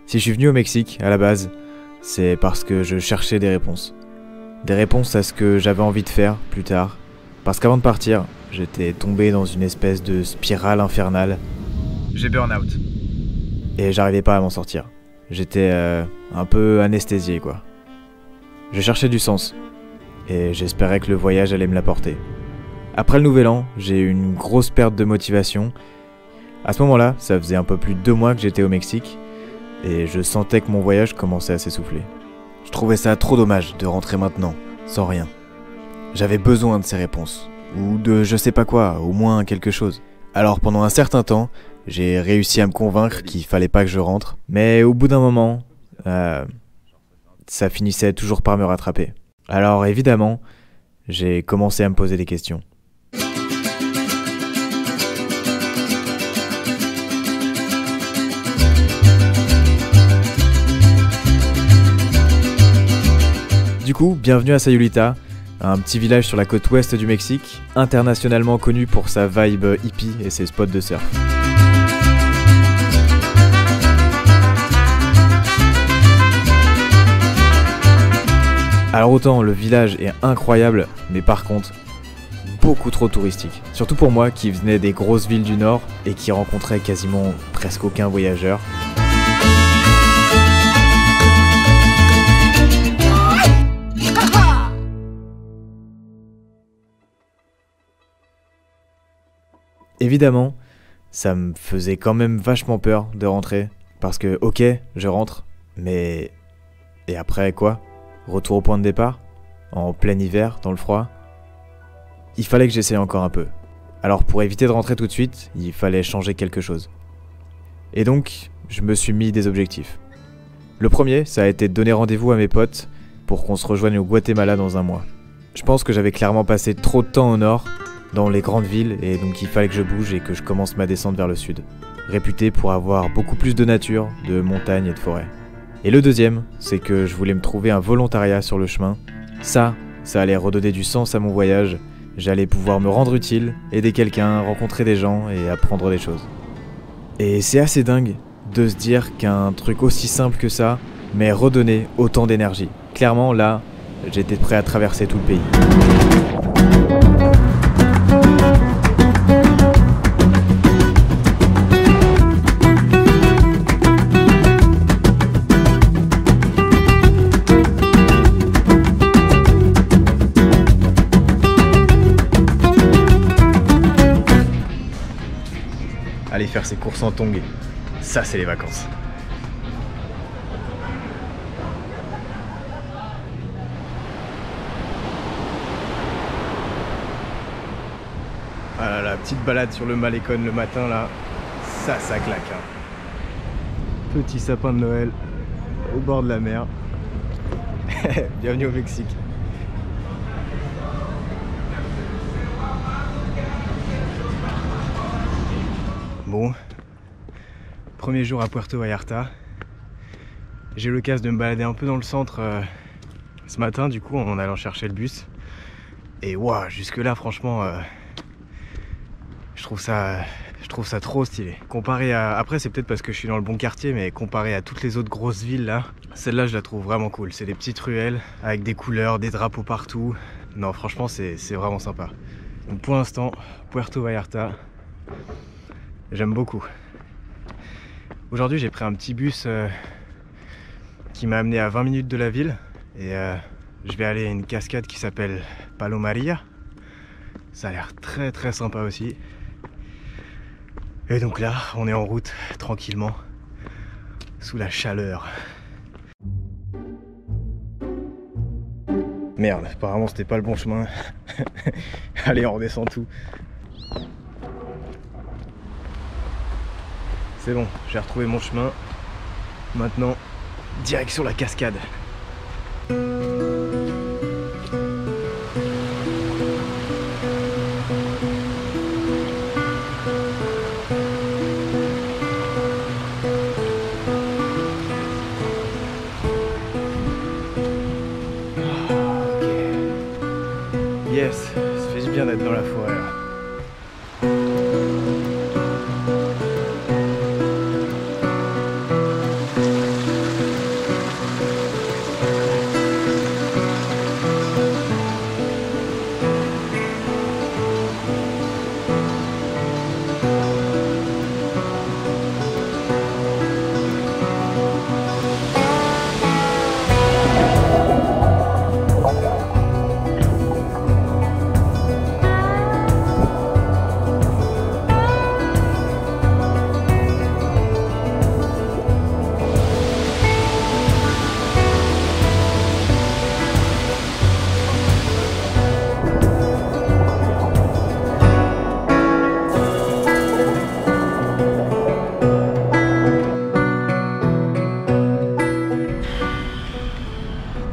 Si je suis venu au Mexique, à la base, c'est parce que je cherchais des réponses. Des réponses à ce que j'avais envie de faire plus tard. Parce qu'avant de partir, j'étais tombé dans une espèce de spirale infernale. J'ai burn-out. Et j'arrivais pas à m'en sortir. J'étais un peu anesthésié, quoi. Je cherchais du sens. Et j'espérais que le voyage allait me l'apporter. Après le nouvel an, j'ai eu une grosse perte de motivation. À ce moment-là, ça faisait un peu plus de 2 mois que j'étais au Mexique. Et je sentais que mon voyage commençait à s'essouffler. Je trouvais ça trop dommage de rentrer maintenant, sans rien. J'avais besoin de ces réponses, ou de je sais pas quoi, au moins quelque chose. Alors pendant un certain temps, j'ai réussi à me convaincre qu'il fallait pas que je rentre, mais au bout d'un moment, ça finissait toujours par me rattraper. Alors évidemment, j'ai commencé à me poser des questions. Du coup, bienvenue à Sayulita, un petit village sur la côte ouest du Mexique, internationalement connu pour sa vibe hippie et ses spots de surf. Alors autant le village est incroyable, mais par contre, beaucoup trop touristique. Surtout pour moi qui venais des grosses villes du nord et qui rencontrais quasiment presque aucun voyageur. Évidemment, ça me faisait quand même vachement peur de rentrer, parce que ok, je rentre, mais... Et après quoi? Retour au point de départ? En plein hiver, dans le froid? Il fallait que j'essaie encore un peu. Alors pour éviter de rentrer tout de suite, il fallait changer quelque chose. Et donc, je me suis mis des objectifs. Le premier, ça a été de donner rendez-vous à mes potes pour qu'on se rejoigne au Guatemala dans 1 mois. Je pense que j'avais clairement passé trop de temps au nord, dans les grandes villes, et donc il fallait que je bouge et que je commence ma descente vers le sud, réputé pour avoir beaucoup plus de nature, de montagnes et de forêts. Et le deuxième, c'est que je voulais me trouver un volontariat sur le chemin. Ça allait redonner du sens à mon voyage, j'allais pouvoir me rendre utile, aider quelqu'un, rencontrer des gens et apprendre des choses. Et c'est assez dingue de se dire qu'un truc aussi simple que ça m'ait redonné autant d'énergie. Clairement là, j'étais prêt à traverser tout le pays. Aller faire ses courses en tongs, ça c'est les vacances. Ah là, la petite balade sur le Malecón le matin là, ça claque. Hein. Petit sapin de Noël au bord de la mer. Bienvenue au Mexique. Bon, premier jour à Puerto Vallarta. J'ai eu l'occasion de me balader un peu dans le centre ce matin, du coup, en allant chercher le bus. Et waouh, jusque là, franchement, je trouve ça trop stylé. Comparé à... Après, c'est peut-être parce que je suis dans le bon quartier, mais comparé à toutes les autres grosses villes là, celle-là, je la trouve vraiment cool. C'est des petites ruelles avec des couleurs, des drapeaux partout. Non, franchement, c'est vraiment sympa. Donc pour l'instant, Puerto Vallarta. J'aime beaucoup. Aujourd'hui, j'ai pris un petit bus qui m'a amené à 20 minutes de la ville. Et je vais aller à une cascade qui s'appelle Palomaria. Ça a l'air très sympa aussi. Et donc là, on est en route, tranquillement, sous la chaleur. Merde, apparemment c'était pas le bon chemin. Allez, on redescend tout. C'est bon, j'ai retrouvé mon chemin. Maintenant, direction la cascade. Yes, ça fait du bien d'être dans la forêt là.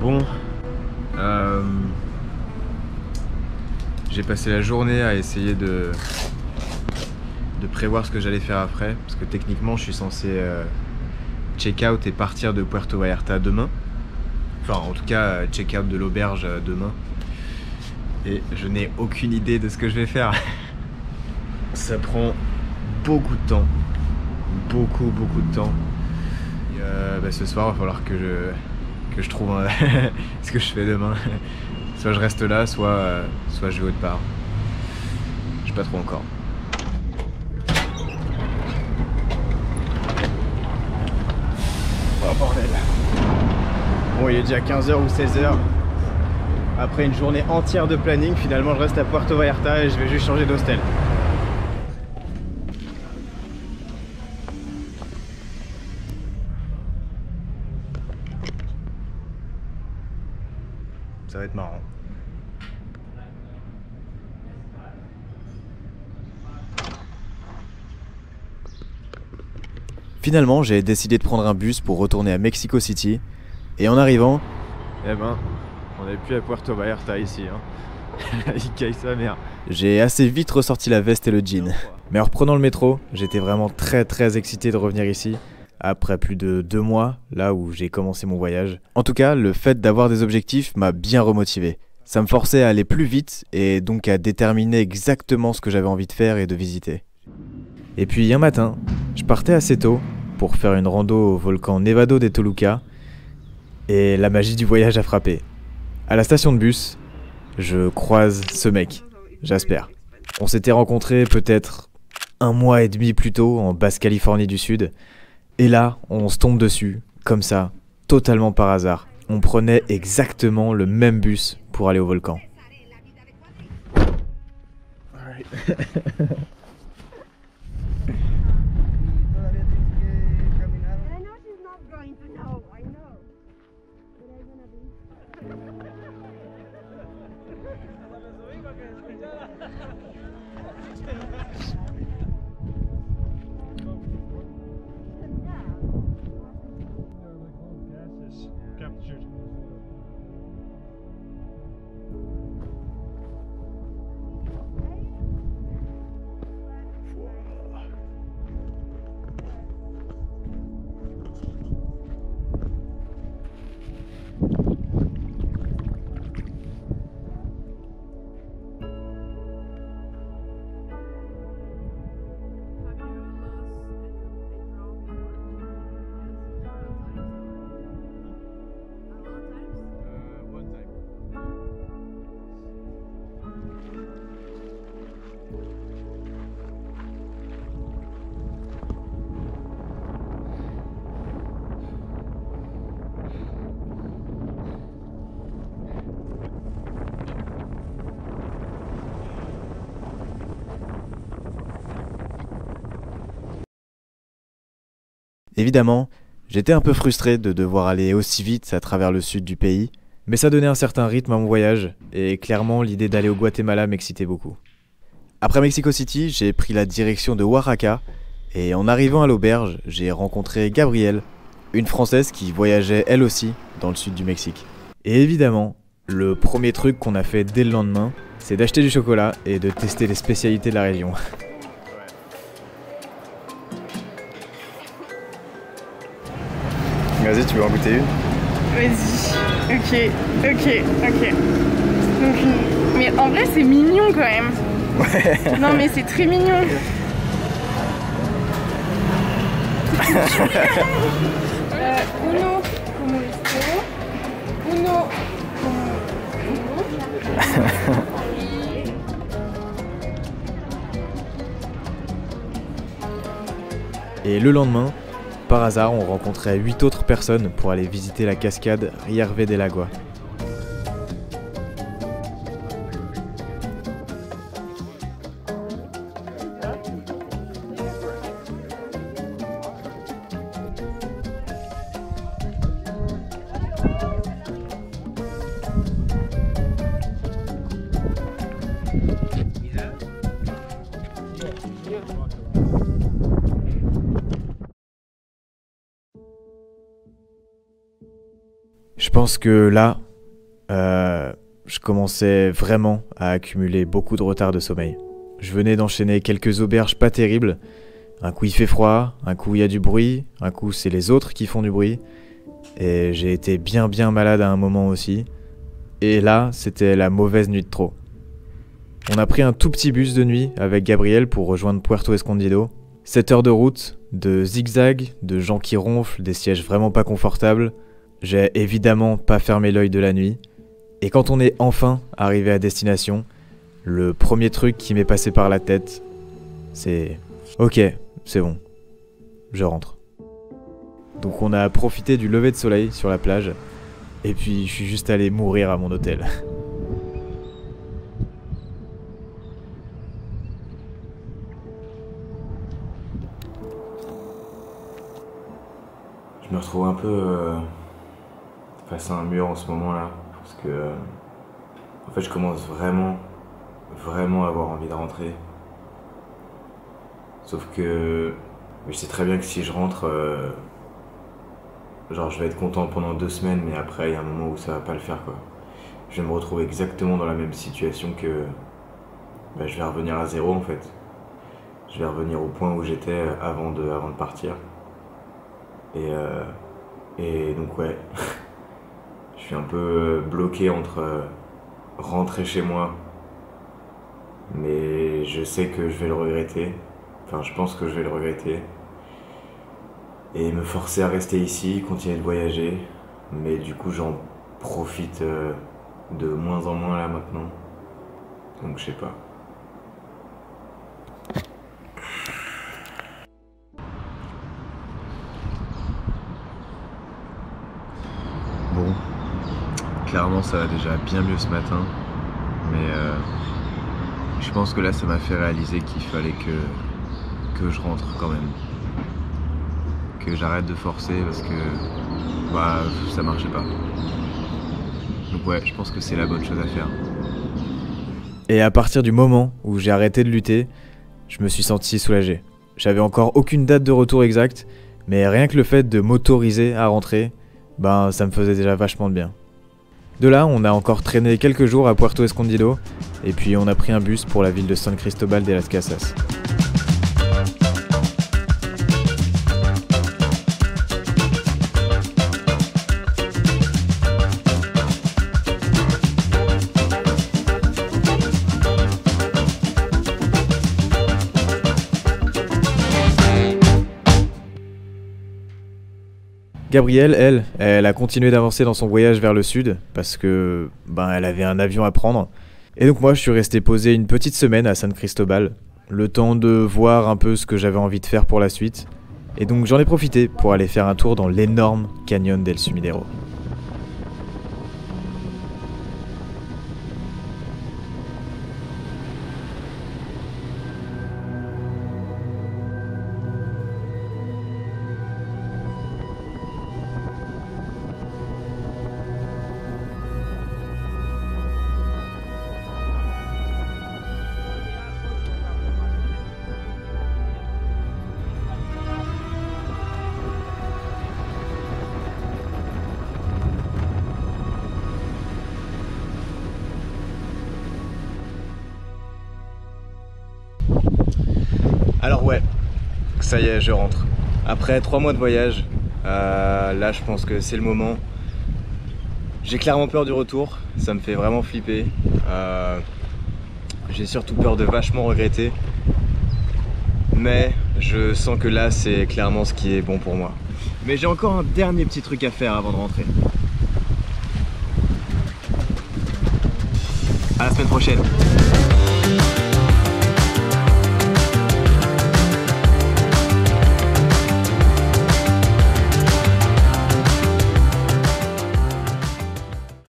Bon, j'ai passé la journée à essayer de prévoir ce que j'allais faire après, parce que techniquement je suis censé check out et partir de Puerto Vallarta demain. Enfin en tout cas check out de l'auberge demain. Et je n'ai aucune idée de ce que je vais faire. Ça prend beaucoup de temps. Beaucoup de temps. Et ce soir il va falloir que je trouve ce que je fais demain. Soit je reste là, soit je vais autre part. Je sais pas trop encore. Oh bordel. Bon, il est déjà 15h ou 16h. Après une journée entière de planning, finalement je reste à Puerto Vallarta et je vais juste changer d'hostel. Ça va être marrant. Finalement, j'ai décidé de prendre un bus pour retourner à Mexico City. Et en arrivant... Eh ben, on n'est plus à Puerto Vallarta ici, hein. Il caille sa mère. J'ai assez vite ressorti la veste et le jean. Mais en reprenant le métro, j'étais vraiment très excité de revenir ici. Après plus de 2 mois, là où j'ai commencé mon voyage. En tout cas, le fait d'avoir des objectifs m'a bien remotivé. Ça me forçait à aller plus vite et donc à déterminer exactement ce que j'avais envie de faire et de visiter. Et puis un matin, je partais assez tôt pour faire une rando au volcan Nevado de Toluca et la magie du voyage a frappé. À la station de bus, je croise ce mec, Jasper. On s'était rencontrés peut-être 1 mois et demi plus tôt en Basse-Californie du Sud. Et là, on se tombe dessus, comme ça, totalement par hasard. On prenait exactement le même bus pour aller au volcan. Évidemment, j'étais un peu frustré de devoir aller aussi vite à travers le sud du pays, Mais ça donnait un certain rythme à mon voyage, et clairement l'idée d'aller au Guatemala m'excitait beaucoup. Après Mexico City, j'ai pris la direction de Oaxaca, et en arrivant à l'auberge, j'ai rencontré Gabrielle, une Française qui voyageait elle aussi dans le sud du Mexique. Et évidemment, le premier truc qu'on a fait dès le lendemain, c'est d'acheter du chocolat et de tester les spécialités de la région. Vas-y, tu veux en goûter une? Vas-y. Ok. Donc, mais en vrai, c'est mignon quand même. Ouais. Non, mais c'est très mignon. Uno, como esto. Uno, como Et le lendemain, par hasard, on rencontrait 8 autres personnes pour aller visiter la cascade Rierve del Agua. Je pense que là, je commençais vraiment à accumuler beaucoup de retard de sommeil. Je venais d'enchaîner quelques auberges pas terribles. Un coup il fait froid, un coup il y a du bruit, un coup c'est les autres qui font du bruit. Et j'ai été bien malade à un moment aussi. Et là, c'était la mauvaise nuit de trop. On a pris un tout petit bus de nuit avec Gabriel pour rejoindre Puerto Escondido. 7 heures de route, de zigzags, de gens qui ronflent, des sièges vraiment pas confortables. J'ai évidemment pas fermé l'œil de la nuit. Et quand on est enfin arrivé à destination, le premier truc qui m'est passé par la tête, c'est « Ok, c'est bon, je rentre ». Donc on a profité du lever de soleil sur la plage, et puis je suis juste allé mourir à mon hôtel. Je me retrouve un peu face à un mur en ce moment-là, parce que en fait je commence vraiment à avoir envie de rentrer. Sauf que je sais très bien que si je rentre, genre je vais être content pendant 2 semaines, mais après il y a un moment où ça va pas le faire quoi. Je vais me retrouver exactement dans la même situation que je vais revenir à zéro en fait. Je vais revenir au point où j'étais avant de partir. Et donc ouais, je suis un peu bloqué entre rentrer chez moi, mais je sais que je vais le regretter, enfin je pense que je vais le regretter, et me forcer à rester ici, continuer de voyager, mais du coup j'en profite de moins en moins là maintenant, donc je sais pas. Bon, clairement ça va déjà bien mieux ce matin, mais je pense que là ça m'a fait réaliser qu'il fallait que je rentre quand même. Que j'arrête de forcer parce que ça marchait pas. Donc ouais, je pense que c'est la bonne chose à faire. Et à partir du moment où j'ai arrêté de lutter, je me suis senti soulagé. J'avais encore aucune date de retour exacte, mais rien que le fait de m'autoriser à rentrer, ça me faisait déjà vachement de bien. De là, on a encore traîné quelques jours à Puerto Escondido, et puis on a pris un bus pour la ville de San Cristobal de las Casas. Gabrielle, elle a continué d'avancer dans son voyage vers le sud parce que elle avait un avion à prendre. Et donc moi je suis resté posé une petite semaine à San Cristobal, le temps de voir un peu ce que j'avais envie de faire pour la suite. Et donc j'en ai profité pour aller faire un tour dans l'énorme canyon del Sumidero. Alors ouais, ça y est, je rentre. Après 3 mois de voyage, là je pense que c'est le moment. J'ai clairement peur du retour, ça me fait vraiment flipper. J'ai surtout peur de vachement regretter. Mais je sens que là c'est clairement ce qui est bon pour moi. Mais j'ai encore un dernier petit truc à faire avant de rentrer. À la semaine prochaine.